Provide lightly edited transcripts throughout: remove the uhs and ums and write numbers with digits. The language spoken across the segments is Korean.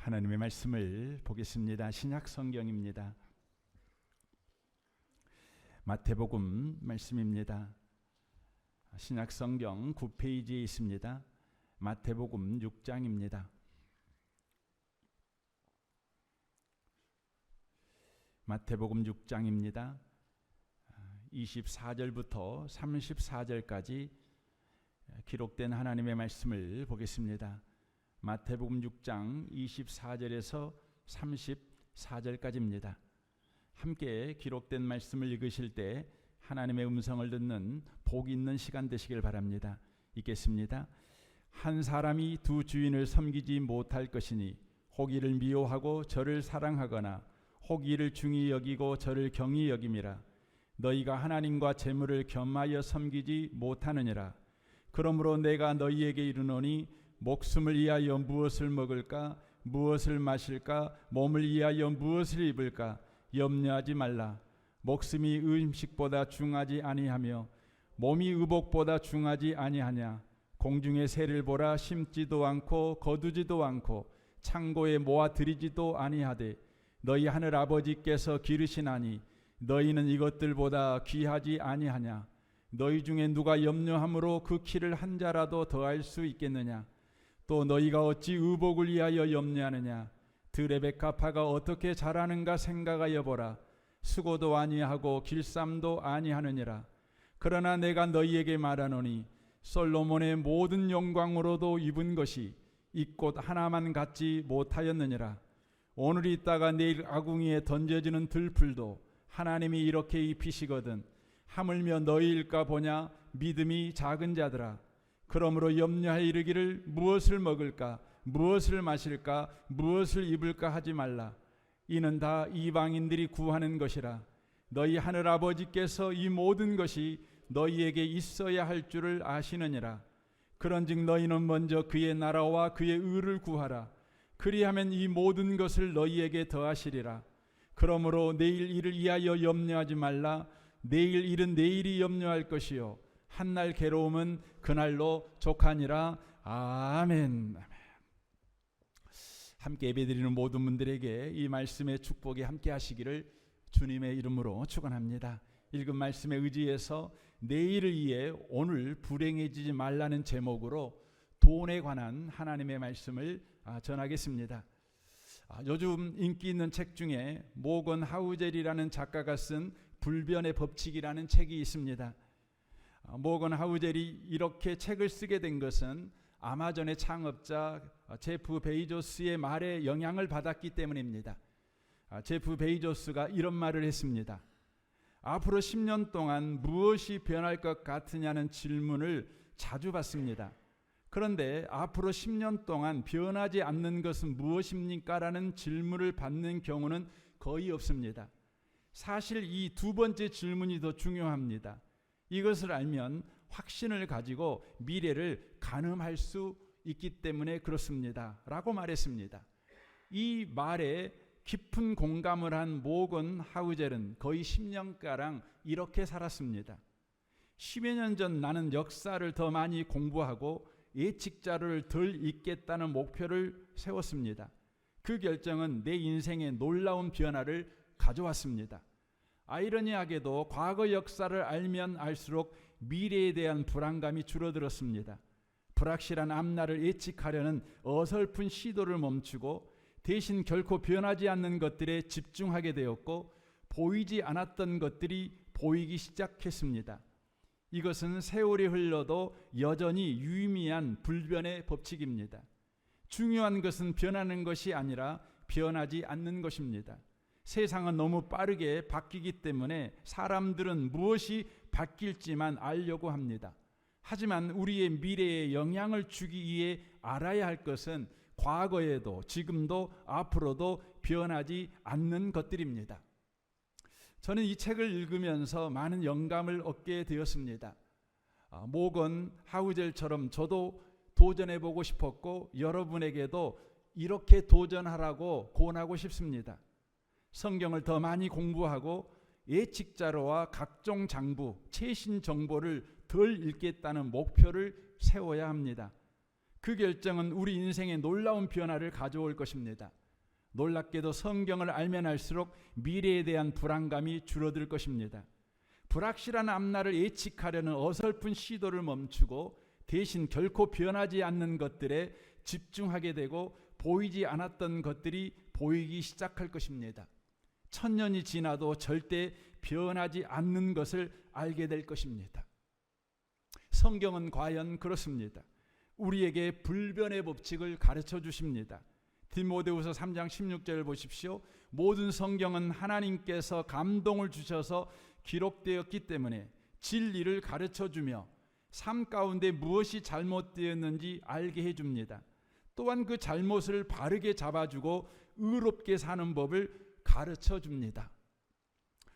하나님의 말씀을 보겠습니다. 신약 성경입니다. 마태복음 말씀입니다. 신약 성경 9페이지에 있습니다. 마태복음 6장입니다. 마태복음 6장입니다. 24절부터 34절까지 기록된 하나님의 말씀을 보겠습니다. 마태복음 6장 24절에서 34절까지입니다. 함께 기록된 말씀을 읽으실 때 하나님의 음성을 듣는 복 있는 시간 되시길 바랍니다. 읽겠습니다. 한 사람이 두 주인을 섬기지 못할 것이니 혹 이를 미워하고 저를 사랑하거나 혹 이를 중히 여기고 저를 경히 여김이라. 너희가 하나님과 재물을 겸하여 섬기지 못하느니라. 그러므로 내가 너희에게 이르노니 목숨을 위하여 무엇을 먹을까 무엇을 마실까 몸을 위하여 무엇을 입을까 염려하지 말라. 목숨이 음식보다 중하지 아니하며 몸이 의복보다 중하지 아니하냐. 공중의 새를 보라. 심지도 않고 거두지도 않고 창고에 모아 들이지도 아니하되 너희 하늘 아버지께서 기르시나니 너희는 이것들보다 귀하지 아니하냐. 너희 중에 누가 염려함으로 그 키를 한 자라도 더할 수 있겠느냐. 또 너희가 어찌 의복을 위하여 염려하느냐. 들의 백합화가 어떻게 자라는가 생각하여 보라. 수고도 아니하고 길쌈도 아니하느니라. 그러나 내가 너희에게 말하노니 솔로몬의 모든 영광으로도 입은 것이 이 꽃 하나만 갖지 못하였느니라. 오늘 있다가 내일 아궁이에 던져지는 들풀도 하나님이 이렇게 입히시거든 하물며 너희일까 보냐. 믿음이 작은 자들아. 그러므로 염려하여 이르기를 무엇을 먹을까 무엇을 마실까 무엇을 입을까 하지 말라. 이는 다 이방인들이 구하는 것이라. 너희 하늘 아버지께서 이 모든 것이 너희에게 있어야 할 줄을 아시느니라. 그런즉 너희는 먼저 그의 나라와 그의 의를 구하라. 그리하면 이 모든 것을 너희에게 더하시리라. 그러므로 내일 일을 위하여 염려하지 말라. 내일 일은 내일이 염려할 것이요 한날 괴로움은 그날로 족하니라. 아멘. 함께 예배드리는 모든 분들에게 이 말씀의 축복이 함께 하시기를 주님의 이름으로 축원합니다. 읽은 말씀에 의지해서 내일을 위해 오늘 불행해지지 말라는 제목으로 돈에 관한 하나님의 말씀을 전하겠습니다. 요즘 인기 있는 책 중에 모건 하우젤이라는 작가가 쓴 불변의 법칙이라는 책이 있습니다. 모건 하우젤이 이렇게 책을 쓰게 된 것은 아마존의 창업자 제프 베이조스의 말에 영향을 받았기 때문입니다. 제프 베이조스가 이런 말을 했습니다. 앞으로 10년 동안 무엇이 변할 것 같으냐는 질문을 자주 받습니다. 그런데 앞으로 10년 동안 변하지 않는 것은 무엇입니까? 라는 질문을 받는 경우는 거의 없습니다. 사실 이 두 번째 질문이 더 중요합니다. 이것을 알면 확신을 가지고 미래를 가늠할 수 있기 때문에 그렇습니다. 라고 말했습니다. 이 말에 깊은 공감을 한 모건 하우젤은 거의 10년가량 이렇게 살았습니다. 10여 년 전 나는 역사를 더 많이 공부하고 예측자료를 덜 읽겠다는 목표를 세웠습니다. 그 결정은 내 인생에 놀라운 변화를 가져왔습니다. 아이러니하게도 과거 역사를 알면 알수록 미래에 대한 불안감이 줄어들었습니다. 불확실한 앞날을 예측하려는 어설픈 시도를 멈추고 대신 결코 변하지 않는 것들에 집중하게 되었고 보이지 않았던 것들이 보이기 시작했습니다. 이것은 세월이 흘러도 여전히 유의미한 불변의 법칙입니다. 중요한 것은 변하는 것이 아니라 변하지 않는 것입니다. 세상은 너무 빠르게 바뀌기 때문에 사람들은 무엇이 바뀔지만 알려고 합니다. 하지만 우리의 미래에 영향을 주기 위해 알아야 할 것은 과거에도 지금도 앞으로도 변하지 않는 것들입니다. 저는 이 책을 읽으면서 많은 영감을 얻게 되었습니다. 모건 하우젤처럼 저도 도전해보고 싶었고 여러분에게도 이렇게 도전하라고 권하고 싶습니다. 성경을 더 많이 공부하고 예측자료와 각종 장부, 최신 정보를 덜 읽겠다는 목표를 세워야 합니다. 그 결정은 우리 인생에 놀라운 변화를 가져올 것입니다. 놀랍게도 성경을 알면 알수록 미래에 대한 불안감이 줄어들 것입니다. 불확실한 앞날을 예측하려는 어설픈 시도를 멈추고 대신 결코 변하지 않는 것들에 집중하게 되고 보이지 않았던 것들이 보이기 시작할 것입니다. 1000년이 지나도 절대 변하지 않는 것을 알게 될 것입니다. 성경은 과연 그렇습니다. 우리에게 불변의 법칙을 가르쳐 주십니다. 디모데후서 3장 16절을 보십시오. 모든 성경은 하나님께서 감동을 주셔서 기록되었기 때문에 진리를 가르쳐 주며 삶 가운데 무엇이 잘못되었는지 알게 해줍니다. 또한 그 잘못을 바르게 잡아주고 의롭게 사는 법을 가르쳐 줍니다.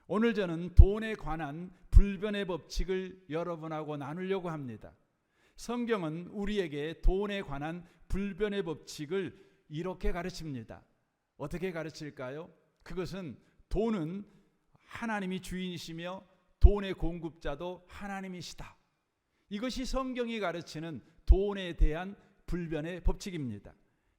오늘 저는 돈에 관한 불변의 법칙을 여러분하고 나누려고 합니다. 성경은 우리에게 돈에 관한 불변의 법칙을 이렇게 가르칩니다. 어떻게 가르칠까요? 그것은 돈은 하나님이 주인이시며 돈의 공급자도 하나님이시다. 이것이 성경이 가르치는 돈에 대한 불변의 법칙입니다.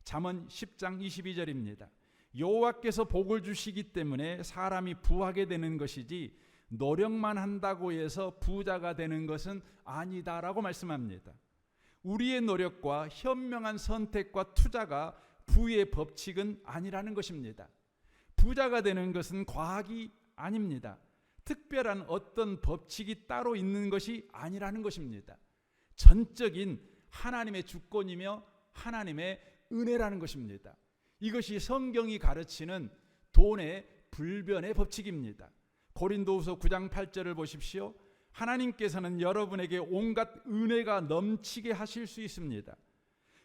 잠언 10장 22절입니다. 여호와께서 복을 주시기 때문에 사람이 부하게 되는 것이지 노력만 한다고 해서 부자가 되는 것은 아니다라고 말씀합니다. 우리의 노력과 현명한 선택과 투자가 부의 법칙은 아니라는 것입니다. 부자가 되는 것은 과학이 아닙니다. 특별한 어떤 법칙이 따로 있는 것이 아니라는 것입니다. 전적인 하나님의 주권이며 하나님의 은혜라는 것입니다. 이것이 성경이 가르치는 돈의 불변의 법칙입니다. 고린도후서 9장 8절을 보십시오. 하나님께서는 여러분에게 온갖 은혜가 넘치게 하실 수 있습니다.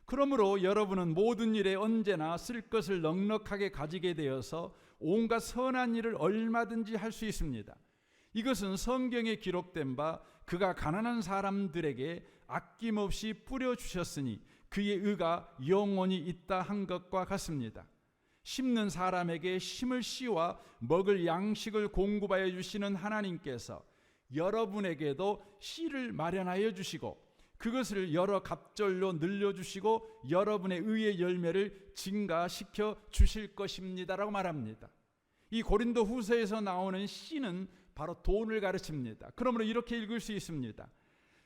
그러므로 여러분은 모든 일에 언제나 쓸 것을 넉넉하게 가지게 되어서 온갖 선한 일을 얼마든지 할 수 있습니다. 이것은 성경에 기록된 바 그가 가난한 사람들에게 아낌없이 뿌려주셨으니 그의 의가 영원히 있다 한 것과 같습니다. 심는 사람에게 심을 씨와 먹을 양식을 공급하여 주시는 하나님께서 여러분에게도 씨를 마련하여 주시고 그것을 여러 갑절로 늘려주시고 여러분의 의의 열매를 증가시켜 주실 것입니다라고 말합니다. 이 고린도 후서에서 나오는 씨는 바로 돈을 가르칩니다. 그러므로 이렇게 읽을 수 있습니다.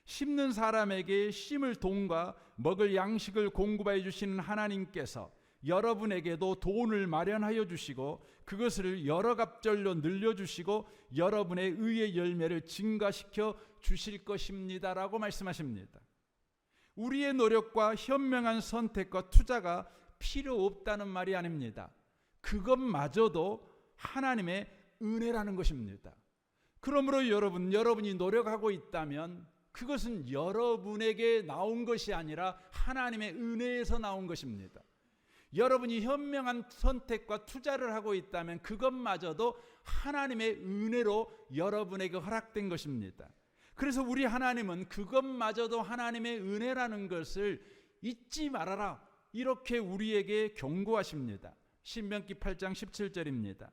심는 사람에게 심을 돈과 먹을 양식을 공급하여 주시는 하나님께서 여러분에게도 돈을 마련하여 주시고 그것을 여러 갑절로 늘려주시고 여러분의 의의 열매를 증가시켜 주실 것입니다라고 말씀하십니다. 우리의 노력과 현명한 선택과 투자가 필요 없다는 말이 아닙니다. 그것마저도 하나님의 은혜라는 것입니다. 그러므로 여러분이 노력하고 있다면 그것은 여러분에게 나온 것이 아니라 하나님의 은혜에서 나온 것입니다. 여러분이 현명한 선택과 투자를 하고 있다면 그것마저도 하나님의 은혜로 여러분에게 허락된 것입니다. 그래서 우리 하나님은 그것마저도 하나님의 은혜라는 것을 잊지 말아라 이렇게 우리에게 경고하십니다. 신명기 8장 17절입니다.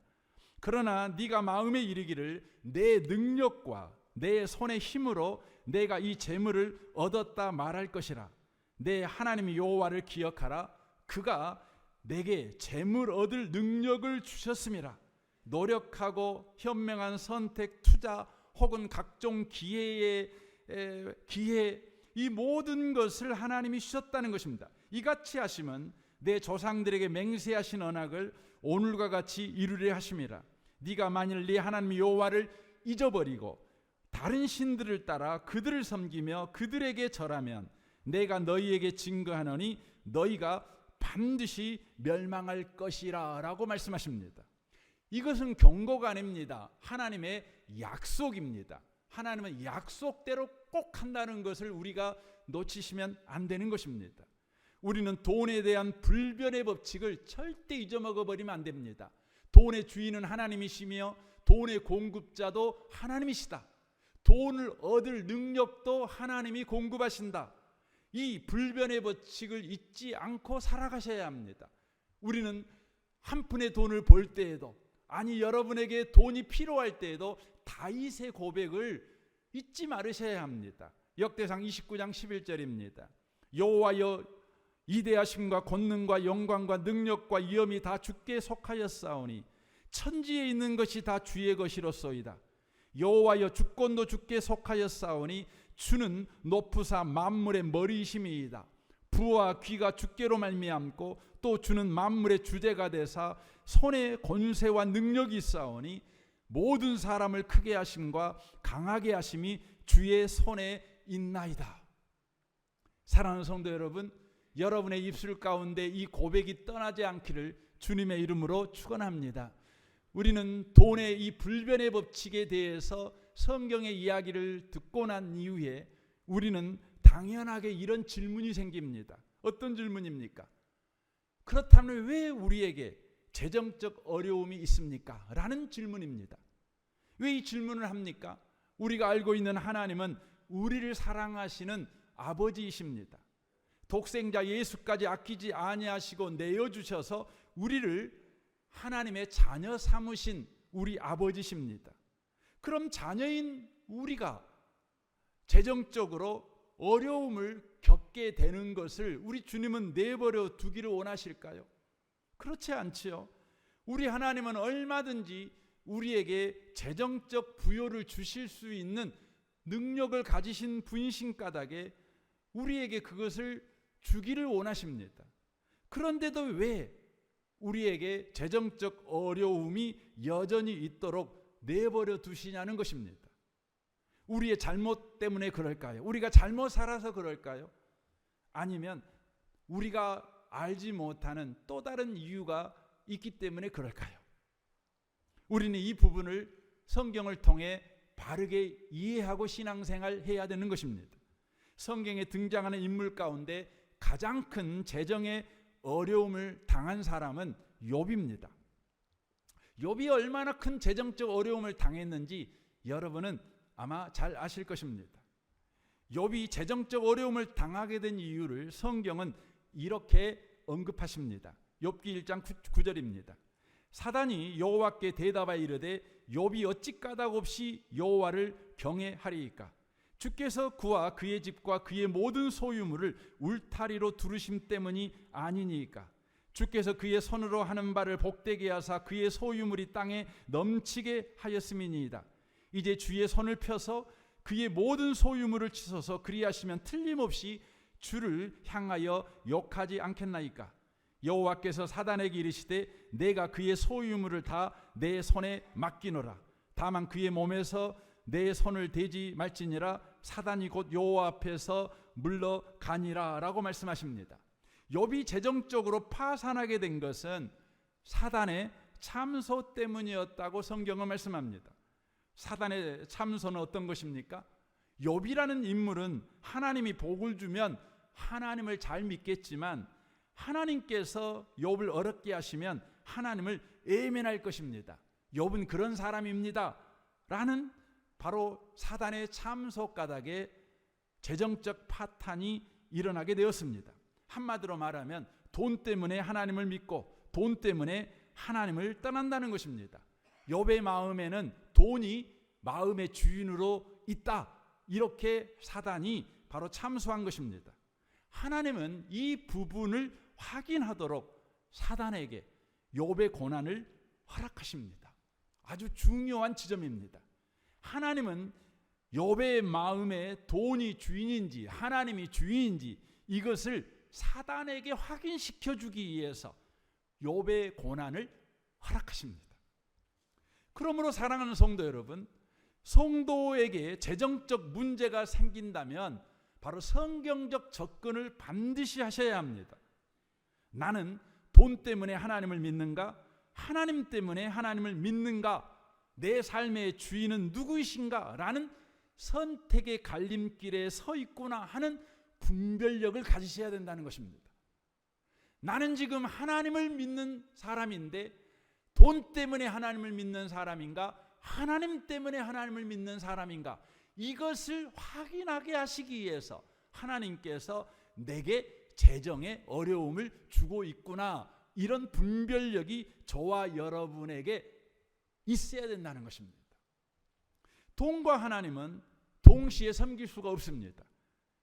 그러나 네가 마음에 이르기를 내 능력과 내 손의 힘으로 내가 이 재물을 얻었다 말할 것이라. 내 하나님 여호와를 기억하라. 그가 내게 재물 얻을 능력을 주셨음이라. 노력하고 현명한 선택, 투자 혹은 각종 기회 이 모든 것을 하나님이 주셨다는 것입니다. 이같이 하시면 내 조상들에게 맹세하신 언약을 오늘과 같이 이루려 하심이라. 네가 만일 네 하나님 여호와를 잊어버리고 다른 신들을 따라 그들을 섬기며 그들에게 절하면 내가 너희에게 증거하노니 너희가 반드시 멸망할 것이라 라고 말씀하십니다. 이것은 경고가 아닙니다. 하나님의 약속입니다. 하나님은 약속대로 꼭 한다는 것을 우리가 놓치시면 안 되는 것입니다. 우리는 돈에 대한 불변의 법칙을 절대 잊어먹어버리면 안 됩니다. 돈의 주인은 하나님이시며 돈의 공급자도 하나님이시다. 돈을 얻을 능력도 하나님이 공급하신다. 이 불변의 법칙을 잊지 않고 살아가셔야 합니다. 우리는 한 푼의 돈을 벌 때에도 아니 여러분에게 돈이 필요할 때에도 다윗의 고백을 잊지 말으셔야 합니다. 역대상 29장 11절입니다. 여호와여 이대하심과 권능과 영광과 능력과 위엄이 다 주께 속하였사오니 천지에 있는 것이 다 주의 것이로소이다. 여호와여 주권도 주께 속하였사오니 주는 높으사 만물의 머리이심이이다. 부와 귀가 주께로 말미암고 또 주는 만물의 주제가 되사 손에 권세와 능력이 있사오니 모든 사람을 크게 하심과 강하게 하심이 주의 손에 있나이다. 사랑하는 성도 여러분, 여러분의 입술 가운데 이 고백이 떠나지 않기를 주님의 이름으로 축원합니다. 우리는 돈의 이 불변의 법칙에 대해서 성경의 이야기를 듣고 난 이후에 우리는 당연하게 이런 질문이 생깁니다. 어떤 질문입니까? 그렇다면 왜 우리에게 재정적 어려움이 있습니까? 라는 질문입니다. 왜 이 질문을 합니까? 우리가 알고 있는 하나님은 우리를 사랑하시는 아버지이십니다. 독생자 예수까지 아끼지 아니하시고 내어주셔서 우리를 하나님의 자녀 삼으신 우리 아버지십니다. 그럼 자녀인 우리가 재정적으로 어려움을 겪게 되는 것을 우리 주님은 내버려 두기를 원하실까요? 그렇지 않지요. 우리 하나님은 얼마든지 우리에게 재정적 부요를 주실 수 있는 능력을 가지신 분이신 까닭에 우리에게 그것을 주기를 원하십니다. 그런데도 왜 우리에게 재정적 어려움이 여전히 있도록 내버려 두시냐는 것입니다. 우리의 잘못 때문에 그럴까요? 우리가 잘못 살아서 그럴까요? 아니면 우리가 알지 못하는 또 다른 이유가 있기 때문에 그럴까요? 우리는 이 부분을 성경을 통해 바르게 이해하고 신앙생활 해야 되는 것입니다. 성경에 등장하는 인물 가운데 가장 큰 재정의 어려움을 당한 사람은 욥입니다. 욥이 얼마나 큰 재정적 어려움을 당했는지 여러분은 아마 잘 아실 것입니다. 욥이 재정적 어려움을 당하게 된 이유를 성경은 이렇게 언급하십니다. 욥기 1장 9절입니다. 사단이 여호와께 대답하여 이르되 욥이 어찌 까닭 없이 여호와를 경외하리이까? 주께서 그와 그의 집과 그의 모든 소유물을 울타리로 두르심 때문이 아니니까? 주께서 그의 손으로 하는 바를 복되게 하사 그의 소유물이 땅에 넘치게 하였음이니이다. 이제 주의 손을 펴서 그의 모든 소유물을 치소서. 그리하시면 틀림없이 주를 향하여 욕하지 않겠나이까? 여호와께서 사단에게 이르시되 내가 그의 소유물을 다 내 손에 맡기노라. 다만 그의 몸에서 내 손을 대지 말지니라. 사단이 곧 여호와 앞에서 물러가니라 라고 말씀하십니다. 욥이 재정적으로 파산하게 된 것은 사단의 참소 때문이었다고 성경은 말씀합니다. 사단의 참소는 어떤 것입니까? 욥이라는 인물은 하나님이 복을 주면 하나님을 잘 믿겠지만 하나님께서 욥을 어렵게 하시면 하나님을 외면할 것입니다. 욥은 그런 사람입니다 라는 바로 사단의 참소 까닭에 재정적 파탄이 일어나게 되었습니다. 한마디로 말하면 돈 때문에 하나님을 믿고 돈 때문에 하나님을 떠난다는 것입니다. 욥의 마음에는 돈이 마음의 주인으로 있다, 이렇게 사단이 바로 참소한 것입니다. 하나님은 이 부분을 확인하도록 사단에게 욥의 고난을 허락하십니다. 아주 중요한 지점입니다. 하나님은 욥의 마음에 돈이 주인인지 하나님이 주인인지 이것을 사단에게 확인시켜 주기 위해서 욥의 고난을 허락하십니다. 그러므로 사랑하는 성도 여러분, 성도에게 재정적 문제가 생긴다면 바로 성경적 접근을 반드시 하셔야 합니다. 나는 돈 때문에 하나님을 믿는가? 하나님 때문에 하나님을 믿는가? 내 삶의 주인은 누구이신가? 라는 선택의 갈림길에 서 있구나 하는 분별력을 가지셔야 된다는 것입니다. 나는 지금 하나님을 믿는 사람인데 돈 때문에 하나님을 믿는 사람인가? 하나님 때문에 하나님을 믿는 사람인가? 이것을 확인하게 하시기 위해서 하나님께서 내게 재정의 어려움을 주고 있구나, 이런 분별력이 저와 여러분에게 있어야 된다는 것입니다. 돈과 하나님은 동시에 섬길 수가 없습니다.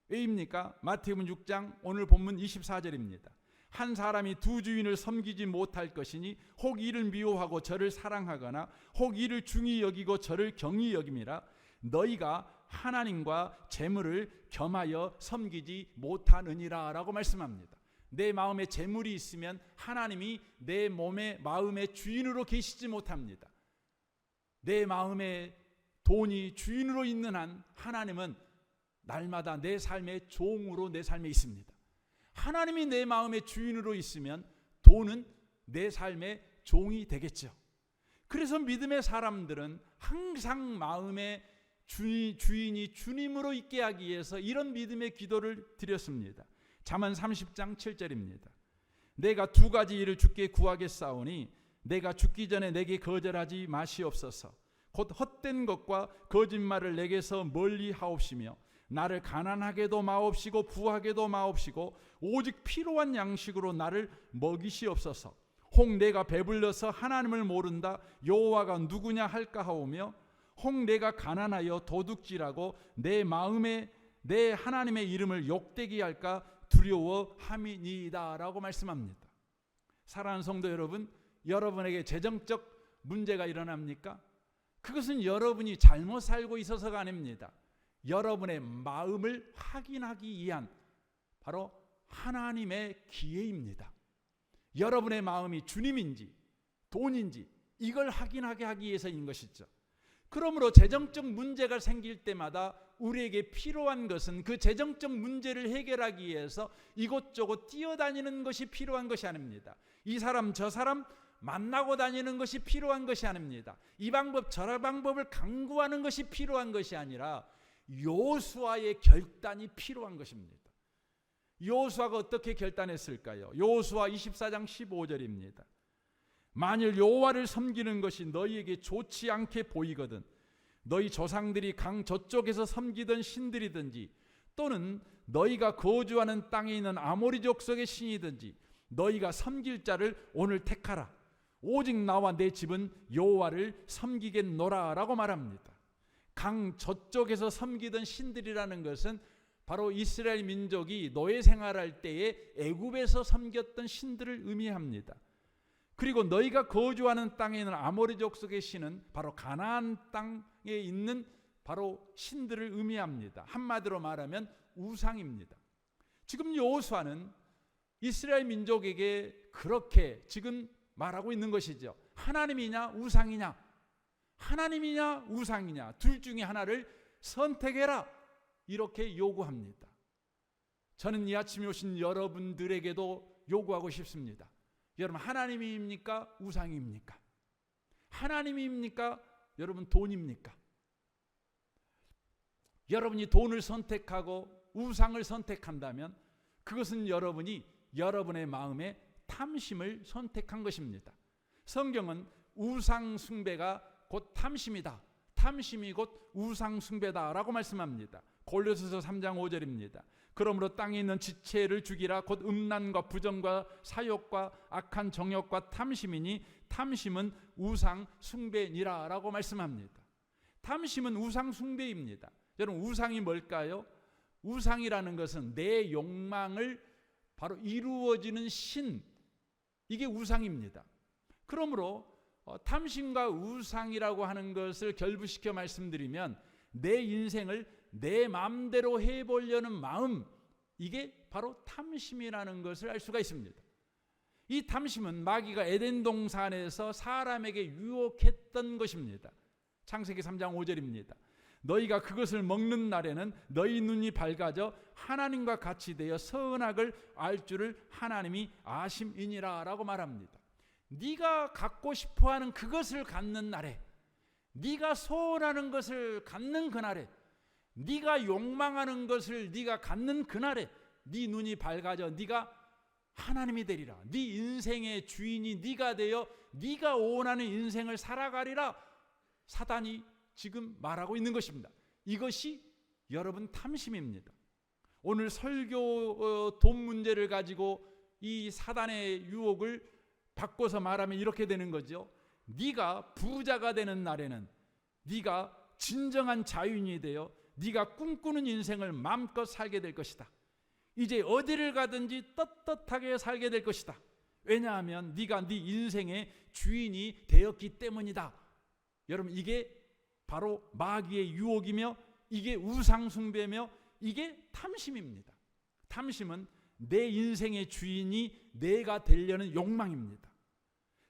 왜입니까? 마태복음 6장 오늘 본문 24절입니다. 한 사람이 두 주인을 섬기지 못할 것이니 혹 이를 미워하고 저를 사랑하거나 혹 이를 중히 여기고 저를 경히 여김이라. 너희가 하나님과 재물을 겸하여 섬기지 못하느니라 라고 말씀합니다. 내 마음에 재물이 있으면 하나님이 내 몸의 마음의 주인으로 계시지 못합니다. 내 마음에 돈이 주인으로 있는 한 하나님은 날마다 내 삶의 종으로 내 삶에 있습니다. 하나님이 내 마음의 주인으로 있으면 돈은 내 삶의 종이 되겠죠. 그래서 믿음의 사람들은 항상 마음의 주인이 주님으로 있게 하기 위해서 이런 믿음의 기도를 드렸습니다. 잠언 30장 7절입니다. 내가 두 가지 일을 주께 구하겠사오니 내가 죽기 전에 내게 거절하지 마시옵소서. 곧 헛된 것과 거짓말을 내게서 멀리 하옵시며 나를 가난하게도 마옵시고 부하게도 마옵시고 오직 필요한 양식으로 나를 먹이시옵소서. 혹 내가 배불러서 하나님을 모른다 여호와가 누구냐 할까 하오며 혹 내가 가난하여 도둑질하고 내 마음에 내 하나님의 이름을 욕되게 할까 두려워함이니이다 라고 말씀합니다. 사랑하는 성도 여러분, 여러분에게 재정적 문제가 일어납니까? 그것은 여러분이 잘못 살고 있어서가 아닙니다. 여러분의 마음을 확인하기 위한 바로 하나님의 기회입니다. 여러분의 마음이 주님인지 돈인지 이걸 확인하게 하기 위해서인 것이죠. 그러므로 재정적 문제가 생길 때마다 우리에게 필요한 것은 그 재정적 문제를 해결하기 위해서 이곳저곳 뛰어다니는 것이 필요한 것이 아닙니다. 이 사람 저 사람 만나고 다니는 것이 필요한 것이 아닙니다. 이 방법 저 방법을 강구하는 것이 필요한 것이 아니라 여호수아의 결단이 필요한 것입니다. 여호수아가 어떻게 결단했을까요? 여호수아 24장 15절입니다. 만일 여호와를 섬기는 것이 너희에게 좋지 않게 보이거든 너희 조상들이 강 저쪽에서 섬기던 신들이든지 또는 너희가 거주하는 땅에 있는 아모리 족속의 신이든지 너희가 섬길 자를 오늘 택하라. 오직 나와 내 집은 여호와를 섬기겠노라 라고 말합니다. 강 저쪽에서 섬기던 신들이라는 것은 바로 이스라엘 민족이 노예 생활할 때에 애굽에서 섬겼던 신들을 의미합니다. 그리고 너희가 거주하는 땅에 있는 아모리 족속의 신은 바로 가나안 땅에 있는 바로 신들을 의미합니다. 한마디로 말하면 우상입니다. 지금 여호수아는 이스라엘 민족에게 그렇게 지금 말하고 있는 것이죠. 하나님이냐 우상이냐, 하나님이냐 우상이냐 둘 중에 하나를 선택해라 이렇게 요구합니다. 저는 이 아침에 오신 여러분들에게도 요구하고 싶습니다. 여러분 하나님입니까 우상입니까? 하나님입니까 여러분 돈입니까? 여러분이 돈을 선택하고 우상을 선택한다면 그것은 여러분이 여러분의 마음에 탐심을 선택한 것입니다. 성경은 우상 숭배가 곧 탐심이다. 탐심이 곧 우상 숭배다라고 말씀합니다. 골로새서 3장 5절입니다. 그러므로 땅에 있는 지체를 죽이라. 곧 음란과 부정과 사욕과 악한 정욕과 탐심이니 탐심은 우상 숭배니라 라고 말씀합니다. 탐심은 우상 숭배입니다. 여러분 우상이 뭘까요? 우상이라는 것은 내 욕망을 바로 이루어지는 신, 이게 우상입니다. 그러므로 탐심과 우상이라고 하는 것을 결부시켜 말씀드리면 내 인생을 내 마음대로 해보려는 마음, 이게 바로 탐심이라는 것을 알 수가 있습니다. 이 탐심은 마귀가 에덴 동산에서 사람에게 유혹했던 것입니다. 창세기 3장 5절입니다. 너희가 그것을 먹는 날에는 너희 눈이 밝아져 하나님과 같이 되어 선악을 알 줄을 하나님이 아심이니라 라고 말합니다. 네가 갖고 싶어하는 그것을 갖는 날에, 네가 소원하는 것을 갖는 그날에, 네가 욕망하는 것을 네가 갖는 그날에 네 눈이 밝아져 네가 하나님이 되리라. 네 인생의 주인이 네가 되어 네가 원하는 인생을 살아가리라. 사단이 지금 말하고 있는 것입니다. 이것이 여러분 탐심입니다. 오늘 설교 돈 문제를 가지고 이 사단의 유혹을 바꿔서 말하면 이렇게 되는 거죠. 네가 부자가 되는 날에는 네가 진정한 자유인이 되어 네가 꿈꾸는 인생을 마음껏 살게 될 것이다. 이제 어디를 가든지 떳떳하게 살게 될 것이다. 왜냐하면 네가 네 인생의 주인이 되었기 때문이다. 여러분, 이게 바로 마귀의 유혹이며 이게 우상숭배며 이게 탐심입니다. 탐심은 내 인생의 주인이 내가 되려는 욕망입니다.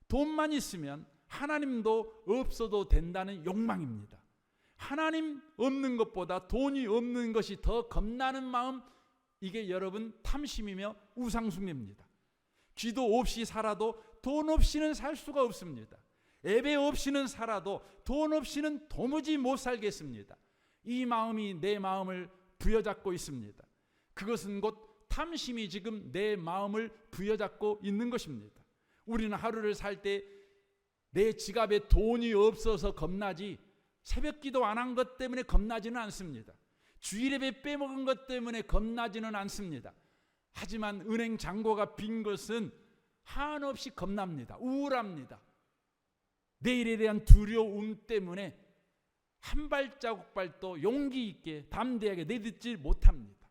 돈만 있으면 하나님도 없어도 된다는 욕망입니다. 하나님 없는 것보다 돈이 없는 것이 더 겁나는 마음, 이게 여러분 탐심이며 우상숭배입니다. 기도 없이 살아도 돈 없이는 살 수가 없습니다. 예배 없이는 살아도 돈 없이는 도무지 못 살겠습니다. 이 마음이 내 마음을 부여잡고 있습니다. 그것은 곧 탐심이 지금 내 마음을 부여잡고 있는 것입니다. 우리는 하루를 살 때 내 지갑에 돈이 없어서 겁나지, 새벽기도 안 한 것 때문에 겁나지는 않습니다. 주일예배 빼먹은 것 때문에 겁나지는 않습니다. 하지만 은행 잔고가 빈 것은 한없이 겁납니다. 우울합니다. 내일에 대한 두려움 때문에 한 발자국발도 용기 있게 담대하게 내딛지 못합니다.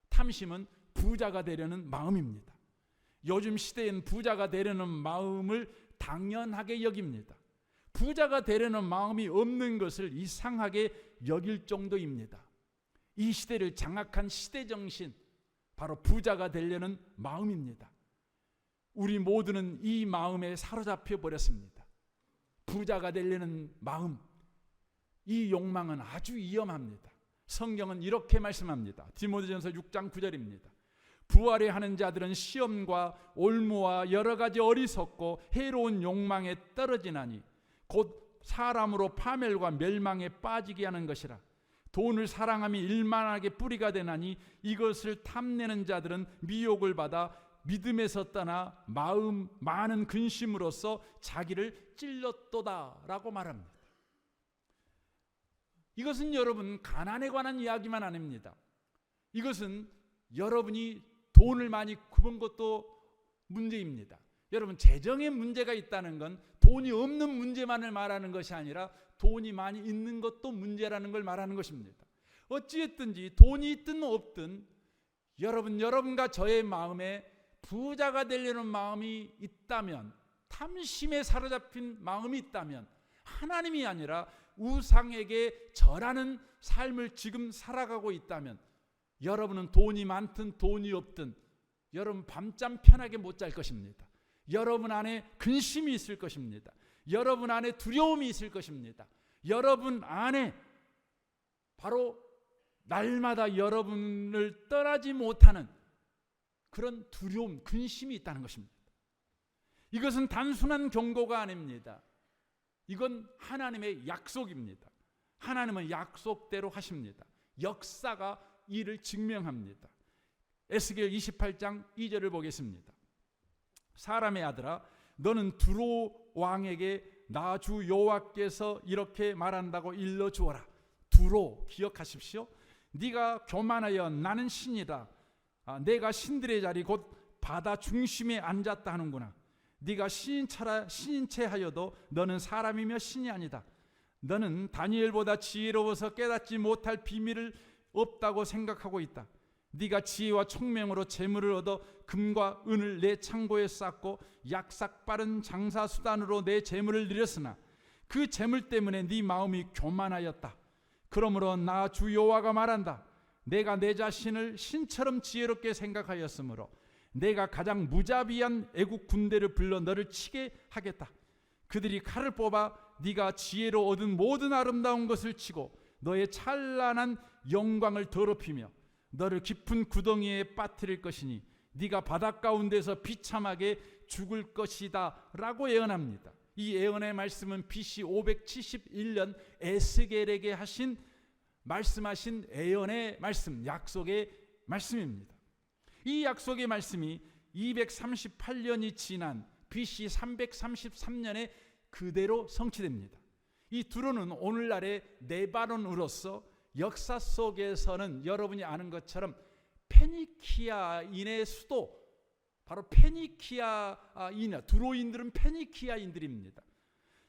탐심은 부자가 되려는 마음입니다. 요즘 시대엔 부자가 되려는 마음을 당연하게 여깁니다. 부자가 되려는 마음이 없는 것을 이상하게 여길 정도입니다. 이 시대를 장악한 시대정신, 바로 부자가 되려는 마음입니다. 우리 모두는 이 마음에 사로잡혀 버렸습니다. 부자가 되려는 마음, 이 욕망은 아주 위험합니다. 성경은 이렇게 말씀합니다. 디모데전서 6장 9절입니다. 부활해 하는 자들은 시험과 올무와 여러 가지 어리석고 해로운 욕망에 떨어지나니 곧 사람으로 파멸과 멸망에 빠지게 하는 것이라. 돈을 사랑함이 일만하게 뿌리가 되나니 이것을 탐내는 자들은 미혹을 받아 믿음에서 떠나 마음 많은 근심으로써 자기를 찔렀도다라고 말합니다. 이것은 여러분 가난에 관한 이야기만 아닙니다. 이것은 여러분이 돈을 많이 굽은 것도 문제입니다. 여러분, 재정에 문제가 있다는 건 돈이 없는 문제만을 말하는 것이 아니라 돈이 많이 있는 것도 문제라는 걸 말하는 것입니다. 어찌했든지 돈이 있든 없든 여러분과 저의 마음에 부자가 되려는 마음이 있다면, 탐심에 사로잡힌 마음이 있다면, 하나님이 아니라 우상에게 절하는 삶을 지금 살아가고 있다면, 여러분은 돈이 많든 돈이 없든 여러분 밤잠 편하게 못 잘 것입니다. 여러분 안에 근심이 있을 것입니다. 여러분 안에 두려움이 있을 것입니다. 여러분 안에 바로 날마다 여러분을 떠나지 못하는 그런 두려움, 근심이 있다는 것입니다. 이것은 단순한 경고가 아닙니다. 이건 하나님의 약속입니다. 하나님은 약속대로 하십니다. 역사가 이를 증명합니다. 에스겔 28장 2절을 보겠습니다. 사람의 아들아, 너는 두로 왕에게 나 주 여호와께서 이렇게 말한다고 일러주어라. 두로, 기억하십시오. 네가 교만하여 나는 신이다. 내가 신들의 자리 곧 바다 중심에 앉았다 하는구나. 네가 신인체 하여도 너는 사람이며 신이 아니다. 너는 다니엘보다 지혜로워서 깨닫지 못할 비밀을 없다고 생각하고 있다. 네가 지혜와 총명으로 재물을 얻어 금과 은을 내 창고에 쌓고 약삭 빠른 장사 수단으로 내 재물을 늘렸으나 그 재물 때문에 네 마음이 교만하였다. 그러므로 나 주 여호와가 말한다. 내가 내 자신을 신처럼 지혜롭게 생각하였으므로 내가 가장 무자비한 애국 군대를 불러 너를 치게 하겠다. 그들이 칼을 뽑아 네가 지혜로 얻은 모든 아름다운 것을 치고 너의 찬란한 영광을 더럽히며 너를 깊은 구덩이에 빠뜨릴 것이니 네가 바닷 가운데서 비참하게 죽을 것이다 라고 예언합니다. 이 예언의 말씀은 BC 571년 에스겔에게 말씀하신 예언의 말씀, 약속의 말씀입니다. 이 약속의 말씀이 238년이 지난 BC 333년에 그대로 성취됩니다. 이 두로는 오늘날의 레바논으로서 역사 속에서는 여러분이 아는 것처럼 페니키아인의 수도, 바로 페니키아인, 두로인들은 페니키아인들입니다.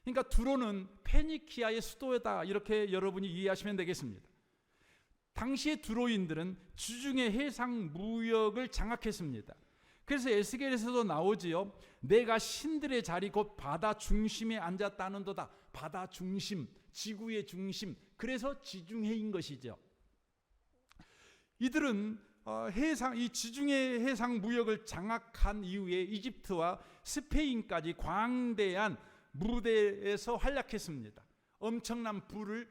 그러니까 두로는 페니키아의 수도다, 이렇게 여러분이 이해하시면 되겠습니다. 당시의 두로인들은 주중의 해상 무역을 장악했습니다. 그래서 에스겔에서도 나오지요. 내가 신들의 자리 곧 바다 중심에 앉았다는도다. 바다 중심, 지구의 중심. 그래서 지중해인 것이죠. 이들은 이 지중해 해상 무역을 장악한 이후에 이집트와 스페인까지 광대한 무대에서 활약했습니다. 엄청난 부를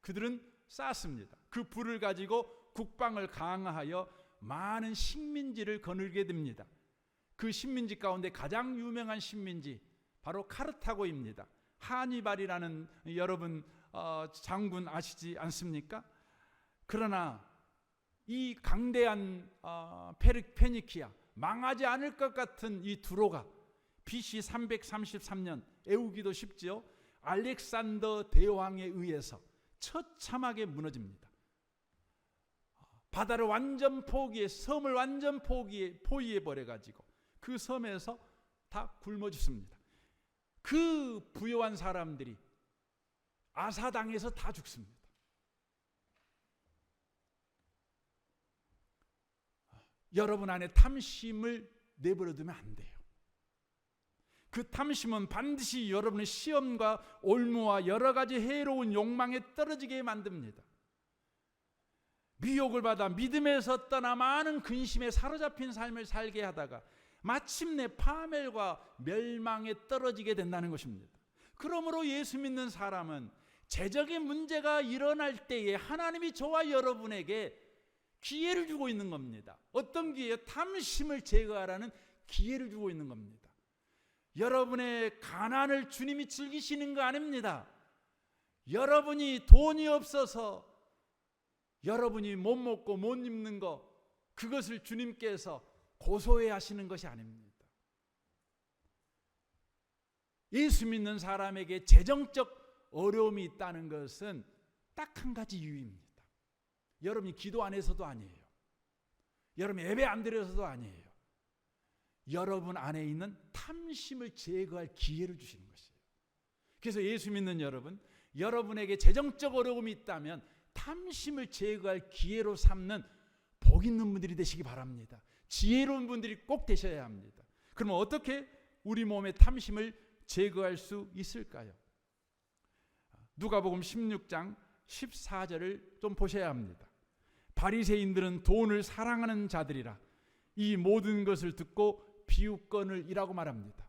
그들은 쌓았습니다. 그 부를 가지고 국방을 강화하여 많은 식민지를 거느리게 됩니다. 그 식민지 가운데 가장 유명한 식민지 바로 카르타고입니다. 하니발이라는 여러분 장군 아시지 않습니까? 그러나 이 강대한 페니키아, 망하지 않을 것 같은 이 두로가 BC 333년, 애우기도 쉽지요. 알렉산더 대왕에 의해서 처참하게 무너집니다. 바다를 완전 포기해, 섬을 완전 포위해 버려가지고 그 섬에서 다 굶어 죽습니다. 그 부유한 사람들이 아사당에서 다 죽습니다. 여러분 안에 탐심을 내버려두면 안 돼요. 그 탐심은 반드시 여러분의 시험과 올무와 여러 가지 해로운 욕망에 떨어지게 만듭니다. 미혹을 받아 믿음에서 떠나 많은 근심에 사로잡힌 삶을 살게 하다가 마침내 파멸과 멸망에 떨어지게 된다는 것입니다. 그러므로 예수 믿는 사람은 재적인 문제가 일어날 때에 하나님이 저와 여러분에게 기회를 주고 있는 겁니다. 어떤 기회요? 탐심을 제거하라는 기회를 주고 있는 겁니다. 여러분의 가난을 주님이 즐기시는 거 아닙니다. 여러분이 돈이 없어서 여러분이 못 먹고 못 입는 거, 그것을 주님께서 고소해 하시는 것이 아닙니다. 예수 믿는 사람에게 재정적 어려움이 있다는 것은 딱 한 가지 이유입니다. 여러분이 기도 안 해서도 아니에요. 여러분이 예배 안 드려서도 아니에요. 여러분 안에 있는 탐심을 제거할 기회를 주시는 것이에요. 그래서 예수 믿는 여러분, 여러분에게 재정적 어려움이 있다면 탐심을 제거할 기회로 삼는 복 있는 분들이 되시기 바랍니다. 지혜로운 분들이 꼭 되셔야 합니다. 그러면 어떻게 우리 몸의 탐심을 제거할 수 있을까요? 누가복음 16장 14절을 좀 보셔야 합니다. 바리새인들은 돈을 사랑하는 자들이라 이 모든 것을 듣고 비웃거늘이라고 말합니다.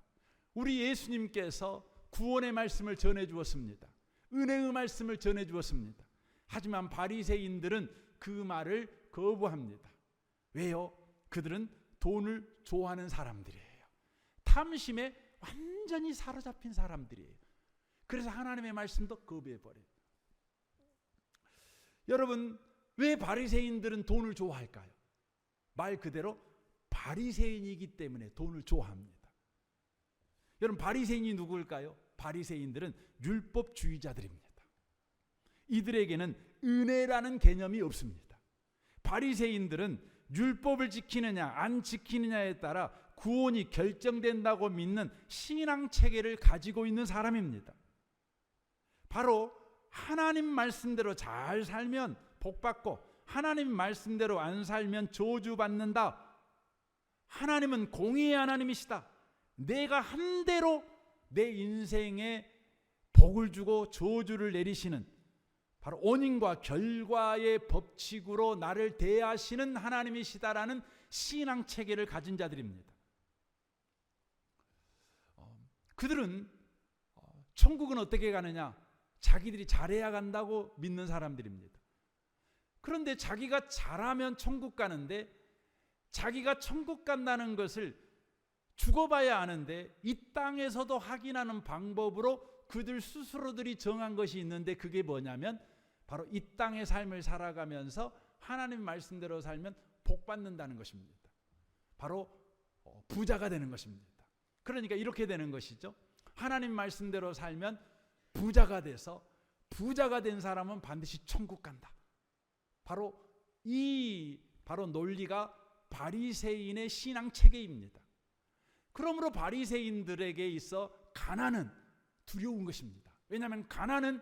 우리 예수님께서 구원의 말씀을 전해 주었습니다. 은혜의 말씀을 전해 주었습니다. 하지만 바리새인들은 그 말을 거부합니다. 왜요? 그들은 돈을 좋아하는 사람들이에요. 탐심에 완전히 사로잡힌 사람들이에요. 그래서 하나님의 말씀도 거부해버려요. 여러분, 왜 바리새인들은 돈을 좋아할까요? 말 그대로 바리새인이기 때문에 돈을 좋아합니다. 여러분, 바리새인이 누구일까요? 바리새인들은 율법주의자들입니다. 이들에게는 은혜라는 개념이 없습니다. 바리새인들은 율법을 지키느냐 안 지키느냐에 따라 구원이 결정된다고 믿는 신앙 체계를 가지고 있는 사람입니다. 바로 하나님 말씀대로 잘 살면 복받고 하나님 말씀대로 안 살면 저주받는다. 하나님은 공의의 하나님이시다. 내가 한 대로 내 인생에 복을 주고 저주를 내리시는 바로 원인과 결과의 법칙으로 나를 대하시는 하나님이시다라는 신앙 체계를 가진 자들입니다. 그들은 천국은 어떻게 가느냐? 자기들이 잘해야 간다고 믿는 사람들입니다. 그런데 자기가 잘하면 천국 가는데 자기가 천국 간다는 것을 죽어봐야 아는데 이 땅에서도 확인하는 방법으로 그들 스스로들이 정한 것이 있는데 그게 뭐냐면 바로 이 땅의 삶을 살아가면서 하나님 말씀대로 살면 복 받는다는 것입니다. 바로 부자가 되는 것입니다. 그러니까 이렇게 되는 것이죠. 하나님 말씀대로 살면 부자가 돼서 부자가 된 사람은 반드시 천국 간다. 바로 논리가 바리새인의 신앙 체계입니다. 그러므로 바리새인들에게 있어 가난은 두려운 것입니다. 왜냐하면 가난은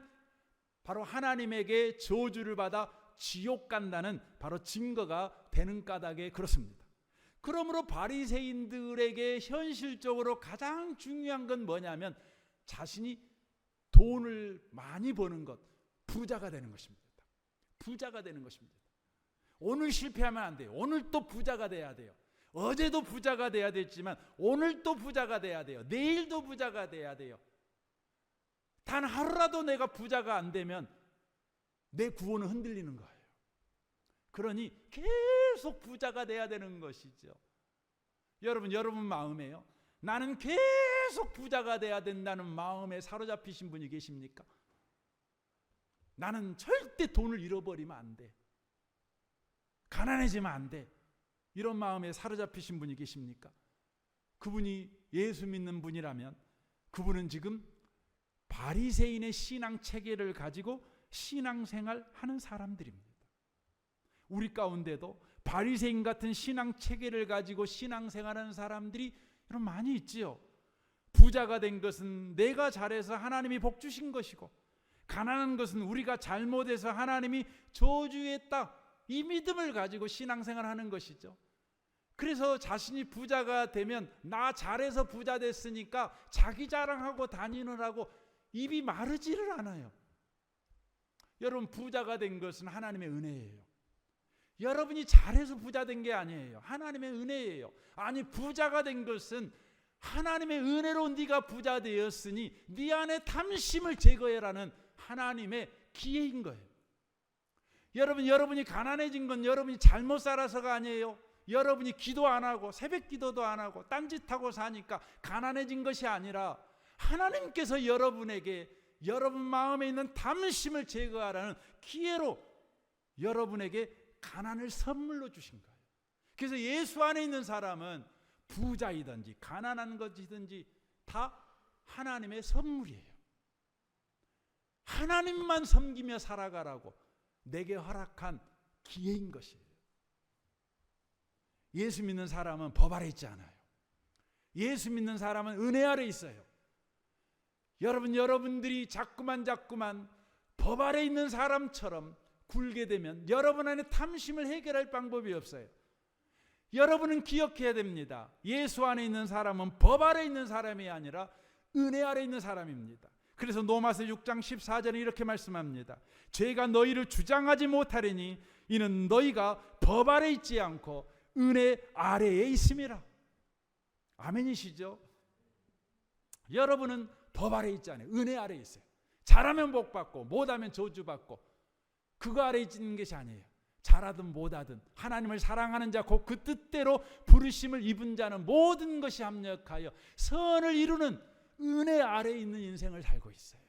바로 하나님에게 저주를 받아 지옥 간다는 바로 증거가 되는 까닭에 그렇습니다. 그러므로 바리새인들에게 현실적으로 가장 중요한 건 뭐냐면 자신이 돈을 많이 버는 것, 부자가 되는 것입니다. 부자가 되는 것입니다. 오늘 실패하면 안 돼요. 오늘 또 부자가 돼야 돼요. 어제도 부자가 돼야 됐지만 오늘 또 부자가 돼야 돼요. 내일도 부자가 돼야 돼요. 단 하루라도 내가 부자가 안 되면 내 구원은 흔들리는 거예요. 그러니 계속 부자가 돼야 되는 것이죠. 여러분 마음에요, 나는 계속 부자가 돼야 된다는 마음에 사로잡히신 분이 계십니까? 나는 절대 돈을 잃어버리면 안 돼, 가난해지면 안 돼, 이런 마음에 사로잡히신 분이 계십니까? 그분이 예수 믿는 분이라면 그분은 지금 바리새인의 신앙 체계를 가지고 신앙생활 하는 사람들입니다. 우리 가운데도 바리새인 같은 신앙 체계를 가지고 신앙생활하는 사람들이 여러분 많이 있지요. 부자가 된 것은 내가 잘해서 하나님이 복 주신 것이고, 가난한 것은 우리가 잘못해서 하나님이 저주했다, 이 믿음을 가지고 신앙생활하는 것이죠. 그래서 자신이 부자가 되면 나 잘해서 부자 됐으니까 자기 자랑하고 다니느라고 입이 마르지를 않아요. 여러분, 부자가 된 것은 하나님의 은혜예요. 여러분이 잘해서 부자 된 게 아니에요. 하나님의 은혜예요. 아니, 부자가 된 것은 하나님의 은혜로 네가 부자 되었으니 네 안에 탐심을 제거해라는 하나님의 기회인 거예요. 여러분이 가난해진 건 여러분이 잘못 살아서가 아니에요. 여러분이 기도 안 하고 새벽 기도도 안 하고 딴짓하고 사니까 가난해진 것이 아니라 하나님께서 여러분에게 여러분 마음에 있는 탐심을 제거하라는 기회로 여러분에게 가난을 선물로 주신 거예요. 그래서 예수 안에 있는 사람은 부자이든지 가난한 것이든지 다 하나님의 선물이에요. 하나님만 섬기며 살아가라고 내게 허락한 기회인 것이에요. 예수 믿는 사람은 법 아래 있지 않아요. 예수 믿는 사람은 은혜 아래 있어요. 여러분들이 자꾸만 법 아래 있는 사람처럼 굴게 되면 여러분 안에 탐심을 해결할 방법이 없어요. 여러분은 기억해야 됩니다. 예수 안에 있는 사람은 법 아래 있는 사람이 아니라 은혜 아래 있는 사람입니다. 그래서 로마서 6장 14절에 이렇게 말씀합니다. 죄가 너희를 주장하지 못하리니 이는 너희가 법 아래 있지 않고 은혜 아래에 있음이라. 아멘이시죠? 여러분은 법 아래 있지 않아요. 은혜 아래에 있어요. 잘하면 복받고 못하면 저주받고 그거 아래에 있는 것이 아니에요. 잘하든 못하든 하나님을 사랑하는 자 곧 그 뜻대로 부르심을 입은 자는 모든 것이 합력하여 선을 이루는 은혜 아래에 있는 인생을 살고 있어요.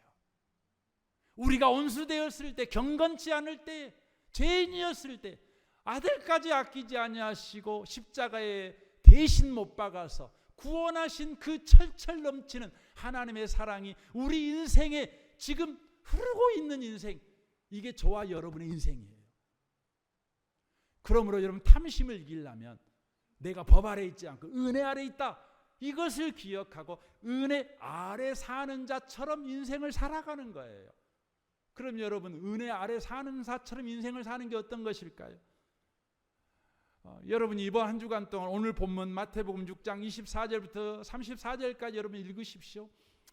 우리가 온수되었을 때, 경건치 않을 때, 죄인이었을 때 아들까지 아끼지 아니하시고 십자가에 대신 못 박아서 구원하신 그 철철 넘치는 하나님의 사랑이 우리 인생에 지금 흐르고 있는 인생, 이게 저와 여러분의 인생이에요. 그러므로 여러분, 탐심을 이기려면 내가 법 아래 있지 않고 은혜 아래 있다, 이것을 기억하고 은혜 아래 사는 자처럼 인생을 살아가는 거예요. 그럼 여러분, 은혜 아래 사는 자처럼 인생을 사는 게 어떤 것일까요? 여러분이 이번 한 주간 동안 오늘 본문 마태복음 6장 24절부터 34절까지 여러분 읽으십시오.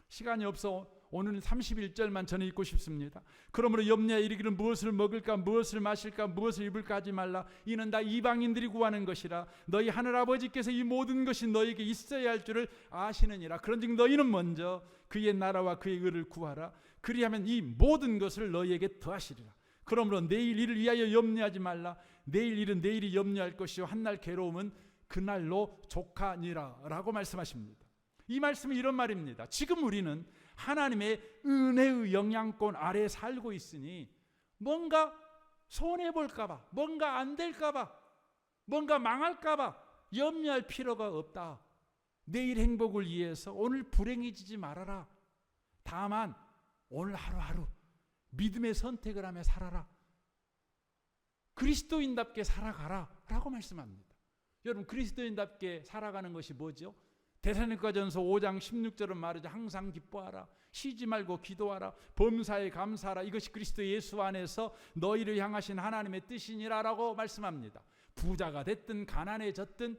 시간이 없어 오늘은 31절만 저는 읽고 싶습니다. 그러므로 염려에 이르기를 무엇을 먹을까 무엇을 마실까 무엇을 입을까 하지 말라. 이는 다 이방인들이 구하는 것이라. 너희 하늘아버지께서 이 모든 것이 너희에게 있어야 할 줄을 아시느니라. 그런즉 너희는 먼저 그의 나라와 그의 의를 구하라. 그리하면 이 모든 것을 너희에게 더하시리라. 그러므로 내일 일을 위하여 염려하지 말라. 내일 일은 내일이 염려할 것이요 한날 괴로움은 그날로 족하니라 라고 말씀하십니다. 이 말씀은 이런 말입니다. 지금 우리는 하나님의 은혜의 영향권 아래에 살고 있으니 뭔가 손해볼까봐, 뭔가 안 될까봐, 뭔가 망할까봐 염려할 필요가 없다. 내일 행복을 위해서 오늘 불행해지지 말아라. 다만 오늘 하루하루 믿음의 선택을 하며 살아라. 그리스도인답게 살아가라 라고 말씀합니다. 여러분, 그리스도인답게 살아가는 것이 뭐죠? 데살로니가전서 5장 16절은 말이죠. 항상 기뻐하라. 쉬지 말고 기도하라. 범사에 감사하라. 이것이 그리스도 예수 안에서 너희를 향하신 하나님의 뜻이니라라고 말씀합니다. 부자가 됐든 가난해졌든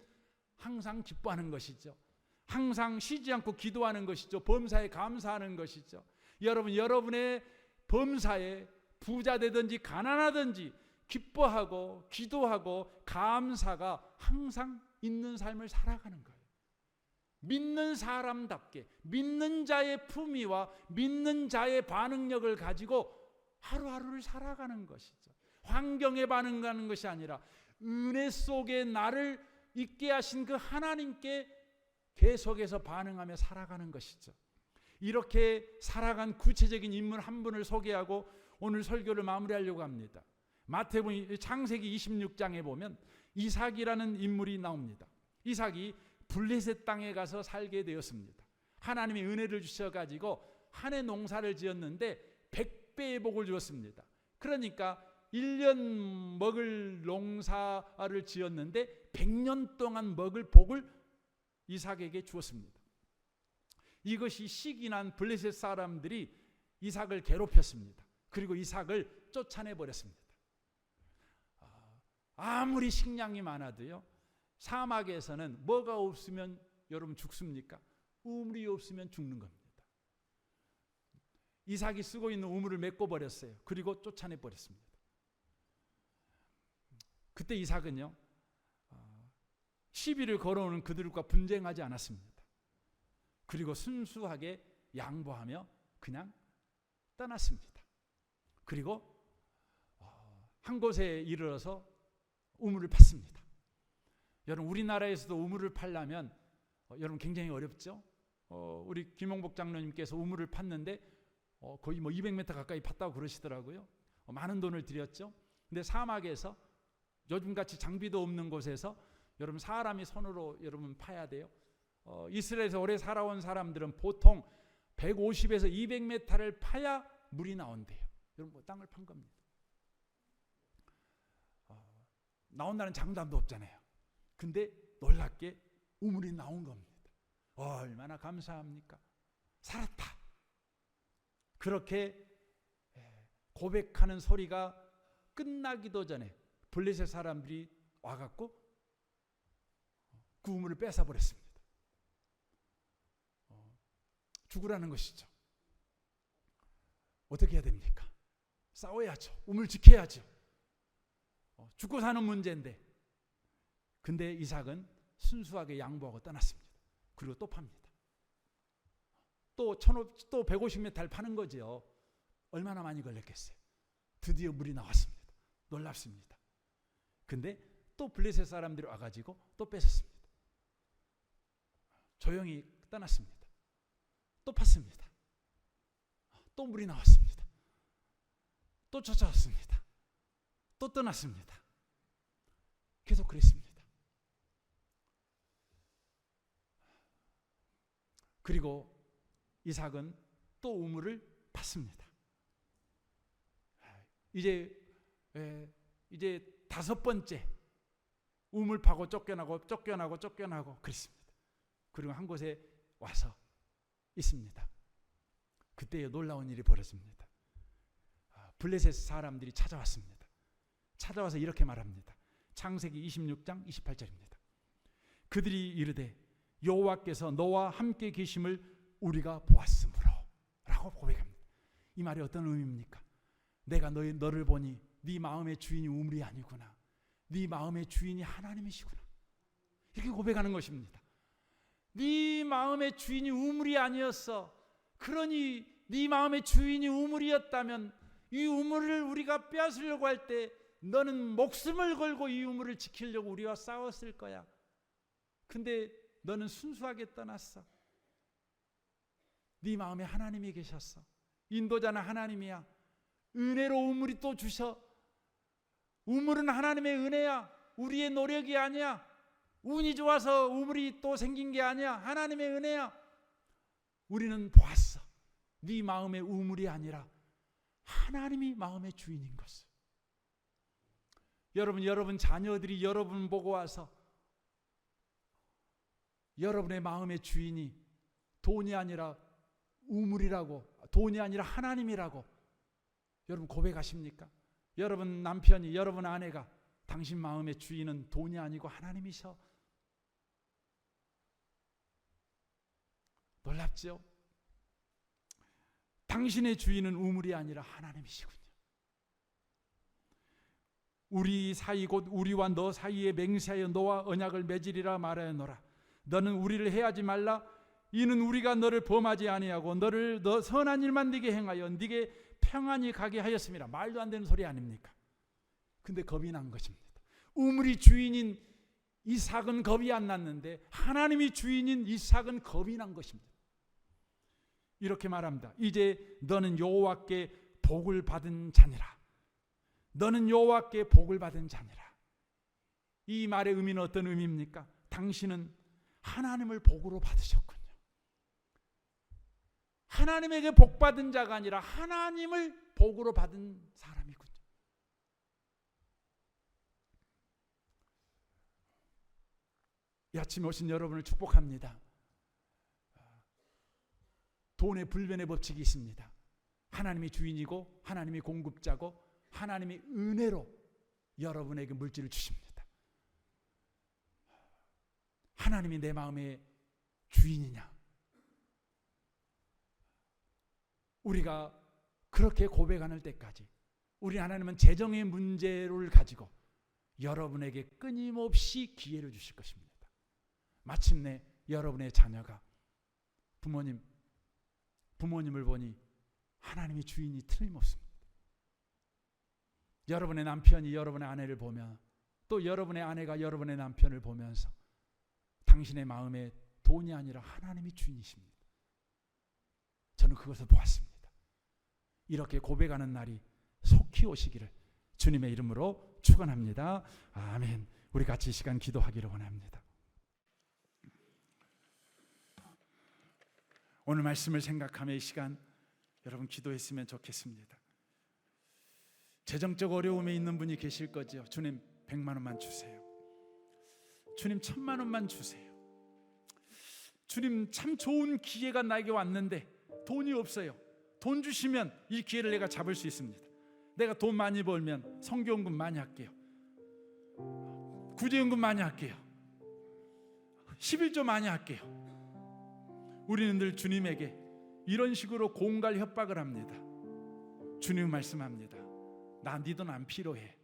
항상 기뻐하는 것이죠. 항상 쉬지 않고 기도하는 것이죠. 범사에 감사하는 것이죠. 여러분, 여러분의 범사에 부자 되든지 가난하든지 기뻐하고 기도하고 감사가 항상 있는 삶을 살아가는 거예요. 믿는 사람답게 믿는 자의 품위와 믿는 자의 반응력을 가지고 하루하루를 살아가는 것이죠. 환경에 반응하는 것이 아니라 은혜 속에 나를 있게 하신 그 하나님께 계속해서 반응하며 살아가는 것이죠. 이렇게 살아간 구체적인 인물 한 분을 소개하고 오늘 설교를 마무리하려고 합니다. 마태복음 창세기 26장에 보면 이삭이라는 인물이 나옵니다. 이삭이 블레셋 땅에 가서 살게 되었습니다. 하나님이 은혜를 주셔가지고 한 해 농사를 지었는데 100배의 복을 주었습니다. 그러니까 1년 먹을 농사를 지었는데 100년 동안 먹을 복을 이삭에게 주었습니다. 이것이 시기 난 블레셋 사람들이 이삭을 괴롭혔습니다. 그리고 이삭을 쫓아내버렸습니다. 아무리 식량이 많아도요, 사막에서는 뭐가 없으면 여러분 죽습니까? 우물이 없으면 죽는 겁니다. 이삭이 쓰고 있는 우물을 메꿔버렸어요. 그리고 쫓아내버렸습니다. 그때 이삭은요, 시비를 걸어오는 그들과 분쟁하지 않았습니다. 그리고 순수하게 양보하며 그냥 떠났습니다. 그리고 한 곳에 이르러서 우물을 팠습니다. 여러분, 우리나라에서도 우물을 파려면 여러분 굉장히 어렵죠? 우리 김용복 장로님께서 우물을 팠는데 거의 200m 가까이 팠다고 그러시더라고요. 많은 돈을 들였죠. 근데 사막에서 요즘같이 장비도 없는 곳에서 여러분 사람이 손으로 여러분 파야 돼요. 이스라엘에서 오래 살아온 사람들은 보통 150에서 200m를 파야 물이 나온대요. 여러분 땅을 판 겁니다. 나온다는 장담도 없잖아요. 근데 놀랍게 우물이 나온 겁니다. 얼마나 감사합니까? 살았다. 그렇게 고백하는 소리가 끝나기도 전에 블레셋 사람들이 와갖고 그 우물을 뺏어버렸습니다. 죽으라는 것이죠. 어떻게 해야 됩니까? 싸워야죠. 우물 지켜야죠. 죽고 사는 문제인데, 근데 이삭은 순수하게 양보하고 떠났습니다. 그리고 또 팝니다. 또 150m를 파는 거죠. 얼마나 많이 걸렸겠어요. 드디어 물이 나왔습니다. 놀랍습니다. 근데 또 블레셋 사람들이 와가지고 또 뺏었습니다. 조용히 떠났습니다. 또 팠습니다. 또 물이 나왔습니다. 또 쫓아왔습니다. 또 떠났습니다. 계속 그랬습니다. 그리고 이삭은 또 우물을 팠습니다. 이제 5번째 우물 파고 쫓겨나고 그랬습니다. 그리고 한 곳에 와서 있습니다. 그때 놀라운 일이 벌어집니다. 블레셋 사람들이 찾아왔습니다. 찾아와서 이렇게 말합니다. 창세기 26장 28절입니다. 그들이 이르되 여호와께서 너와 함께 계심을 우리가 보았으므로 라고 고백합니다. 이 말이 어떤 의미입니까? 내가 너를 보니 네 마음의 주인이 우물이 아니구나. 네 마음의 주인이 하나님이시구나. 이렇게 고백하는 것입니다. 네 마음의 주인이 우물이 아니었어. 그러니 네 마음의 주인이 우물이었다면 이 우물을 우리가 빼앗으려고 할 때 너는 목숨을 걸고 이 우물을 지키려고 우리와 싸웠을 거야. 근데 너는 순수하게 떠났어. 네 마음에 하나님이 계셨어. 인도자는 하나님이야. 은혜로 우물이 또 주셔. 우물은 하나님의 은혜야. 우리의 노력이 아니야. 운이 좋아서 우물이 또 생긴 게 아니야. 하나님의 은혜야. 우리는 보았어. 네 마음의 우물이 아니라 하나님이 마음의 주인인 것을. 여러분 자녀들이 여러분 보고 와서 여러분의 마음의 주인이 돈이 아니라 우물이라고, 돈이 아니라 하나님이라고 여러분 고백하십니까? 여러분 남편이, 여러분 아내가 당신 마음의 주인은 돈이 아니고 하나님이셔. 놀랍죠? 당신의 주인은 우물이 아니라 하나님이시군요. 우리 사이 곧 우리와 너 사이에 맹세하여 너와 언약을 맺으리라 말하였노라. 너는 우리를 해하지 말라. 이는 우리가 너를 범하지 아니하고 너 선한 일만 네게 행하여 네게 평안히 가게 하였습니다. 말도 안 되는 소리 아닙니까? 근데 겁이 난 것입니다. 우물이 주인인 이삭은 겁이 안 났는데 하나님이 주인인 이삭은 겁이 난 것입니다. 이렇게 말합니다. 이제 너는 여호와께 복을 받은 자니라. 너는 여호와께 복을 받은 자니라. 이 말의 의미는 어떤 의미입니까? 당신은 하나님을 복으로 받으셨군요. 하나님에게 복 받은 자가 아니라 하나님을 복으로 받은 사람이군요. 이 아침에 오신 여러분을 축복합니다. 돈의 불변의 법칙이 있습니다. 하나님이 주인이고 하나님이 공급자고 하나님이 은혜로 여러분에게 물질을 주십니다. 하나님이 내 마음의 주인이냐? 우리가 그렇게 고백하는 때까지 우리 하나님은 재정의 문제를 가지고 여러분에게 끊임없이 기회를 주실 것입니다. 마침내 여러분의 자녀가 부모님을 보니 하나님이 주인이 틀림없습니다. 여러분의 남편이 여러분의 아내를 보면 또 여러분의 아내가 여러분의 남편을 보면서 당신의 마음에 돈이 아니라 하나님이 주인이십니다. 저는 그것을 보았습니다. 이렇게 고백하는 날이 속히 오시기를 주님의 이름으로 축원합니다. 아멘. 우리 같이 이 시간 기도하기를 원합니다. 오늘 말씀을 생각하며 이 시간 여러분 기도했으면 좋겠습니다. 재정적 어려움에 있는 분이 계실 거죠. 주님 100만 원만 주세요. 주님 1000만 원만 주세요. 주님 참 좋은 기회가 나에게 왔는데 돈이 없어요. 돈 주시면 이 기회를 내가 잡을 수 있습니다. 내가 돈 많이 벌면 성교연금 많이 할게요. 구제연금 많이 할게요. 11조 많이 할게요. 우리는 늘 주님에게 이런 식으로 공갈 협박을 합니다. 주님 말씀합니다. 나 네 돈 안 필요해.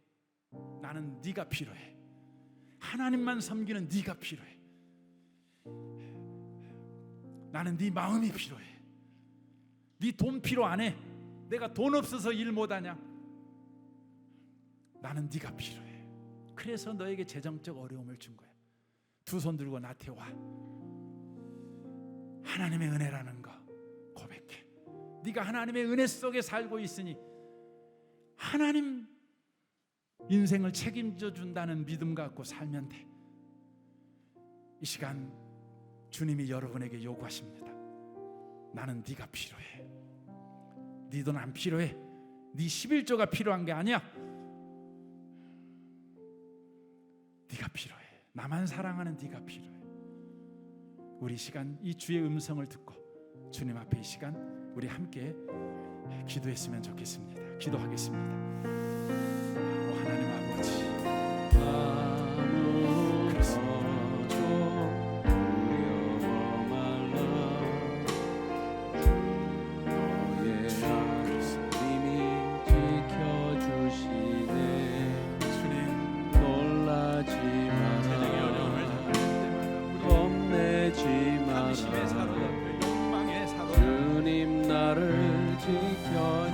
나는 네가 필요해. 하나님만 섬기는 네가 필요해. 나는 네 마음이 필요해. 네 돈 필요 안 해. 내가 돈 없어서 일 못하냐? 나는 네가 필요해. 그래서 너에게 재정적 어려움을 준 거야. 두 손 들고 나한테 와. 하나님의 은혜라는 거 고백해. 네가 하나님의 은혜 속에 살고 있으니 하나님 인생을 책임져 준다는 믿음 갖고 살면 돼. 이 시간 주님이 여러분에게 요구하십니다. 나는 네가 필요해. 네 돈 안 필요해. 네 11조가 필요한 게 아니야. 네가 필요해. 나만 사랑하는 네가 필요해. 우리 시간 이 주의 음성을 듣고 주님 앞에 이 시간 우리 함께 기도했으면 좋겠습니다. 기도하겠습니다. 하나님 아버지, 주님 나를 지켜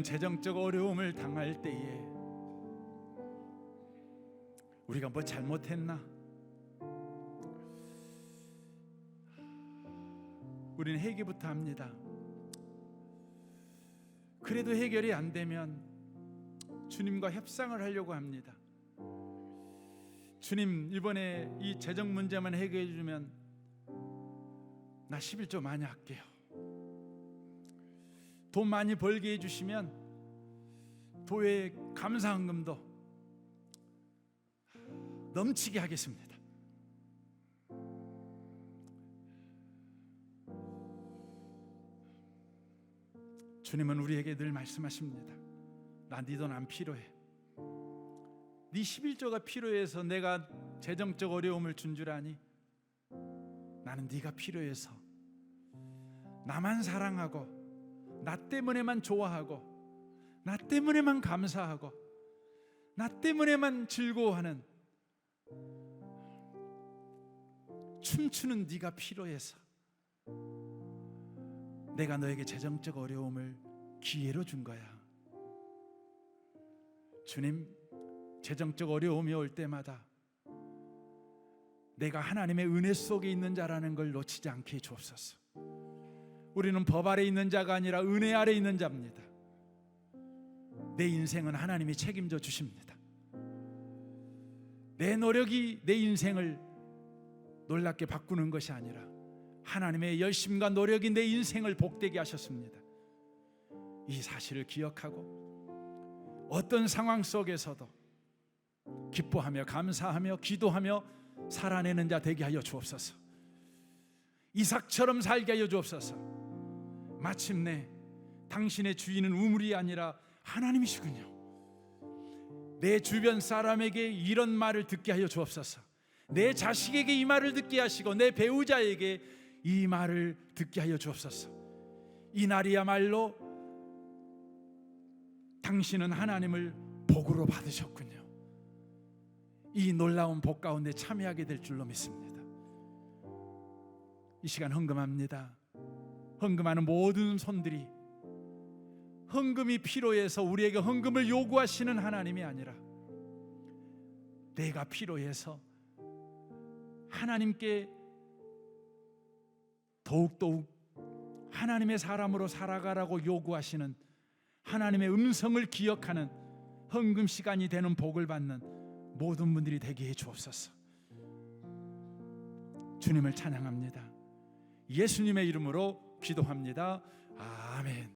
우리는 재정적 어려움을 당할 때에 우리가 뭐 잘못했나? 우리는 회개부터 합니다. 그래도 해결이 안 되면 주님과 협상을 하려고 합니다. 주님, 이번에 이 재정 문제만 해결해 주면 나 11조 많이 할게요. 돈 많이 벌게 해주시면 교회 감사헌금도 넘치게 하겠습니다. 주님은 우리에게 늘 말씀하십니다. 나 네 돈 안 필요해. 네 11조가 필요해서 내가 재정적 어려움을 준 줄 아니? 나는 네가 필요해서 나만 사랑하고 나 때문에만 좋아하고 나 때문에만 감사하고 나 때문에만 즐거워하는 춤추는 네가 필요해서 내가 너에게 재정적 어려움을 기회로 준 거야. 주님, 재정적 어려움이 올 때마다 내가 하나님의 은혜 속에 있는 자라는 걸 놓치지 않게 해 주옵소서. 우리는 법 아래 있는 자가 아니라 은혜 아래 있는 자입니다. 내 인생은 하나님이 책임져 주십니다. 내 노력이 내 인생을 놀랍게 바꾸는 것이 아니라 하나님의 열심과 노력이 내 인생을 복되게 하셨습니다. 이 사실을 기억하고 어떤 상황 속에서도 기뻐하며 감사하며 기도하며 살아내는 자 되게 하여 주옵소서. 이삭처럼 살게 하여 주옵소서. 마침내 당신의 주인은 우물이 아니라 하나님이시군요. 내 주변 사람에게 이런 말을 듣게 하여 주옵소서. 내 자식에게 이 말을 듣게 하시고 내 배우자에게 이 말을 듣게 하여 주옵소서. 이 날이야말로 당신은 하나님을 복으로 받으셨군요. 이 놀라운 복 가운데 참여하게 될 줄로 믿습니다. 이 시간 헌금합니다. 헌금하는 모든 손들이 헌금이 필요해서 우리에게 헌금을 요구하시는 하나님이 아니라 내가 필요해서 하나님께 더욱더욱 하나님의 사람으로 살아가라고 요구하시는 하나님의 음성을 기억하는 헌금 시간이 되는 복을 받는 모든 분들이 되게 해 주옵소서. 주님을 찬양합니다. 예수님의 이름으로 기도합니다. 아멘.